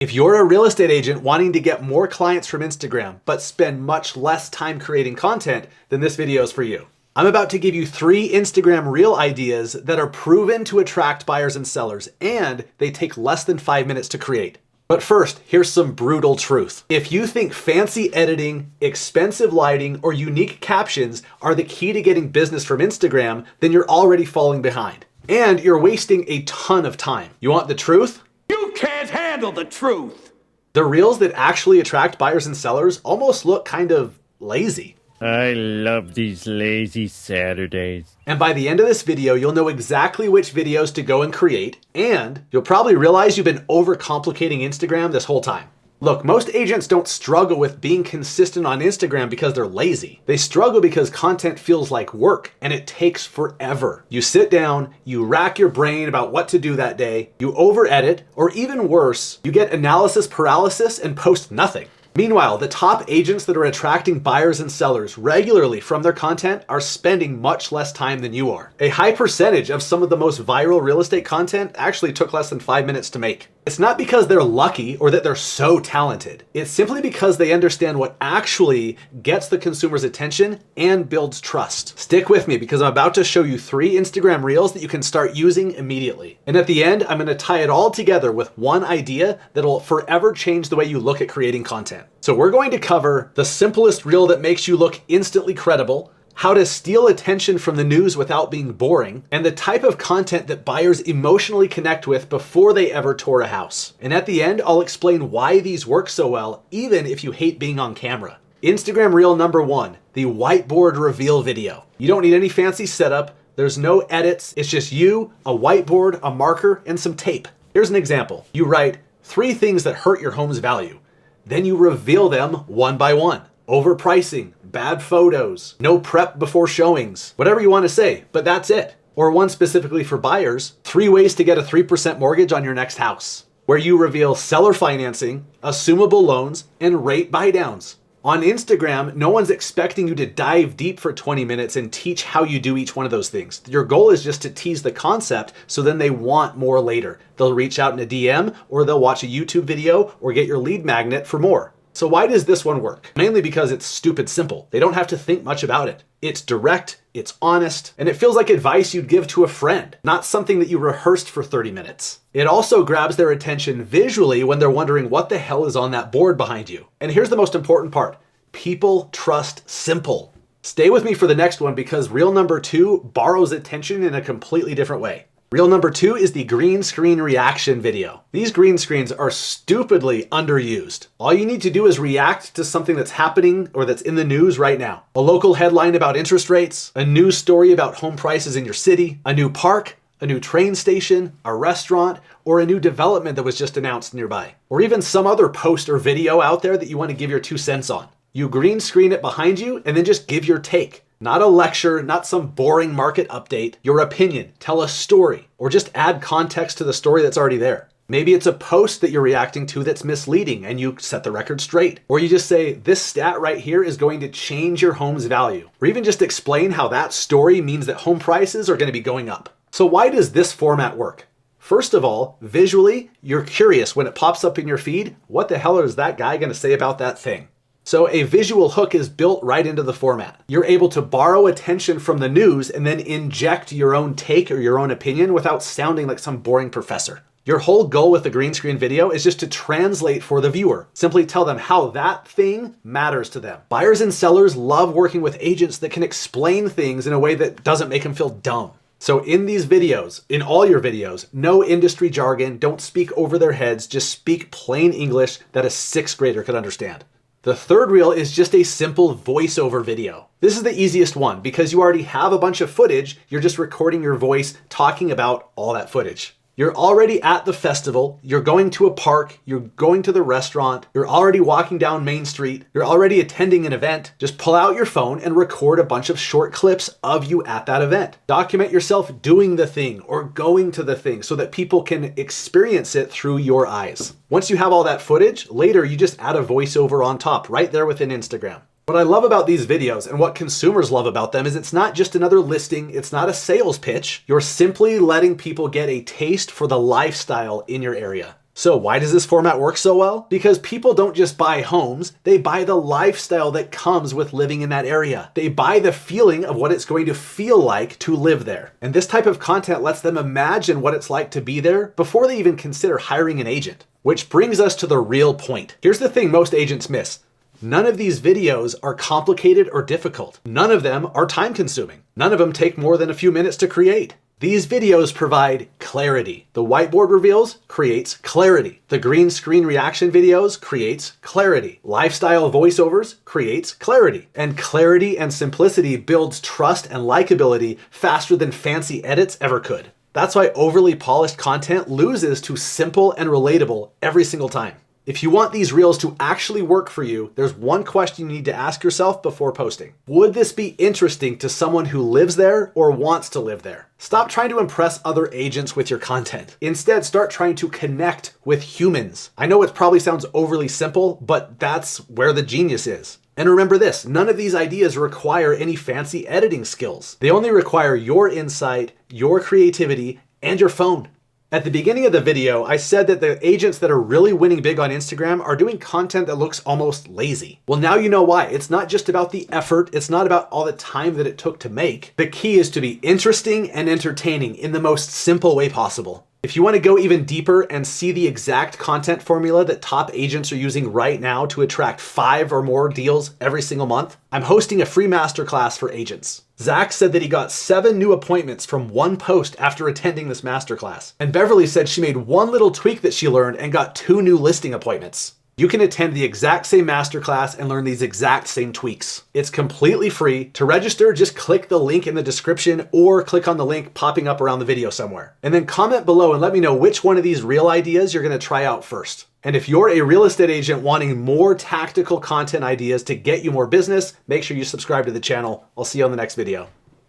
If you're a real estate agent wanting to get more clients from Instagram, but spend much less time creating content, then this video is for you. I'm about to give you 3 Instagram Reel ideas that are proven to attract buyers and sellers, and they take less than 5 minutes to create. But first, here's some brutal truth. If you think fancy editing, expensive lighting, or unique captions are the key to getting business from Instagram, then you're already falling behind. And you're wasting a ton of time. You want the truth? You can't handle the truth. The reels that actually attract buyers and sellers almost look kind of lazy. I love these lazy Saturdays. And by the end of this video, you'll know exactly which videos to go and create, and you'll probably realize you've been overcomplicating Instagram this whole time. Look, most agents don't struggle with being consistent on Instagram because they're lazy. They struggle because content feels like work and it takes forever. You sit down, you rack your brain about what to do that day, you over edit, or even worse, you get analysis paralysis and post nothing. Meanwhile, the top agents that are attracting buyers and sellers regularly from their content are spending much less time than you are. A high percentage of some of the most viral real estate content actually took less than 5 minutes to make. It's not because they're lucky or that they're so talented. It's simply because they understand what actually gets the consumer's attention and builds trust. Stick with me because I'm about to show you 3 Instagram Reels that you can start using immediately. And at the end, I'm going to tie it all together with one idea that'll forever change the way you look at creating content. So we're going to cover the simplest reel that makes you look instantly credible, how to steal attention from the news without being boring, and the type of content that buyers emotionally connect with before they ever tour a house. And at the end, I'll explain why these work so well, even if you hate being on camera. Instagram Reel number 1, the whiteboard reveal video. You don't need any fancy setup. There's no edits. It's just you, a whiteboard, a marker, and some tape. Here's an example. You write 3 things that hurt your home's value. Then you reveal them one by one. Overpricing, bad photos, no prep before showings, whatever you want to say, but that's it. Or one specifically for buyers, 3 ways to get a 3% mortgage on your next house, where you reveal seller financing, assumable loans, and rate buydowns. On Instagram, no one's expecting you to dive deep for 20 minutes and teach how you do each one of those things. Your goal is just to tease the concept so then they want more later. They'll reach out in a DM or they'll watch a YouTube video or get your lead magnet for more. So why does this one work? Mainly because it's stupid simple. They don't have to think much about it. It's direct, it's honest, and it feels like advice you'd give to a friend, not something that you rehearsed for 30 minutes. It also grabs their attention visually when they're wondering what the hell is on that board behind you. And here's the most important part. People trust simple. Stay with me for the next one because reel number 2 borrows attention in a completely different way. Reel number 2 is the green screen reaction video. These green screens are stupidly underused. All you need to do is react to something that's happening or that's in the news right now. A local headline about interest rates, a news story about home prices in your city, a new park, a new train station, a restaurant, or a new development that was just announced nearby. Or even some other post or video out there that you want to give your 2 cents on. You green screen it behind you and then just give your take. Not a lecture, not some boring market update, your opinion, tell a story, or just add context to the story that's already there. Maybe it's a post that you're reacting to that's misleading and you set the record straight. Or you just say, this stat right here is going to change your home's value. Or even just explain how that story means that home prices are going to be going up. So why does this format work? First of all, visually, you're curious when it pops up in your feed, what the hell is that guy going to say about that thing? So a visual hook is built right into the format. You're able to borrow attention from the news and then inject your own take or your own opinion without sounding like some boring professor. Your whole goal with the green screen video is just to translate for the viewer. Simply tell them how that thing matters to them. Buyers and sellers love working with agents that can explain things in a way that doesn't make them feel dumb. So in these videos, in all your videos, no industry jargon, don't speak over their heads, just speak plain English that a 6th grader could understand. The third reel is just a simple voiceover video. This is the easiest one because you already have a bunch of footage, you're just recording your voice talking about all that footage. You're already at the festival, you're going to a park, you're going to the restaurant, you're already walking down Main Street, you're already attending an event. Just pull out your phone and record a bunch of short clips of you at that event. Document yourself doing the thing or going to the thing so that people can experience it through your eyes. Once you have all that footage, later you just add a voiceover on top right there within Instagram. What I love about these videos and what consumers love about them is it's not just another listing, it's not a sales pitch. You're simply letting people get a taste for the lifestyle in your area. So why does this format work so well? Because people don't just buy homes, they buy the lifestyle that comes with living in that area. They buy the feeling of what it's going to feel like to live there. And this type of content lets them imagine what it's like to be there before they even consider hiring an agent. Which brings us to the real point. Here's the thing most agents miss. None of these videos are complicated or difficult. None of them are time consuming. None of them take more than a few minutes to create. These videos provide clarity. The whiteboard reveals creates clarity. The green screen reaction videos creates clarity. Lifestyle voiceovers creates clarity. And clarity and simplicity builds trust and likability faster than fancy edits ever could. That's why overly polished content loses to simple and relatable every single time. If you want these reels to actually work for you, there's one question you need to ask yourself before posting. Would this be interesting to someone who lives there or wants to live there? Stop trying to impress other agents with your content. Instead, start trying to connect with humans. I know it probably sounds overly simple, but that's where the genius is. And remember this, none of these ideas require any fancy editing skills. They only require your insight, your creativity, and your phone. At the beginning of the video, I said that the agents that are really winning big on Instagram are doing content that looks almost lazy. Well, now you know why. It's not just about the effort. It's not about all the time that it took to make. The key is to be interesting and entertaining in the most simple way possible. If you want to go even deeper and see the exact content formula that top agents are using right now to attract 5 or more deals every single month, I'm hosting a free masterclass for agents. Zach said that he got 7 new appointments from one post after attending this masterclass. And Beverly said she made one little tweak that she learned and got 2 new listing appointments. You can attend the exact same masterclass and learn these exact same tweaks. It's completely free. To register, just click the link in the description or click on the link popping up around the video somewhere. And then comment below and let me know which one of these real ideas you're going to try out first. And if you're a real estate agent wanting more tactical content ideas to get you more business, make sure you subscribe to the channel. I'll see you on the next video.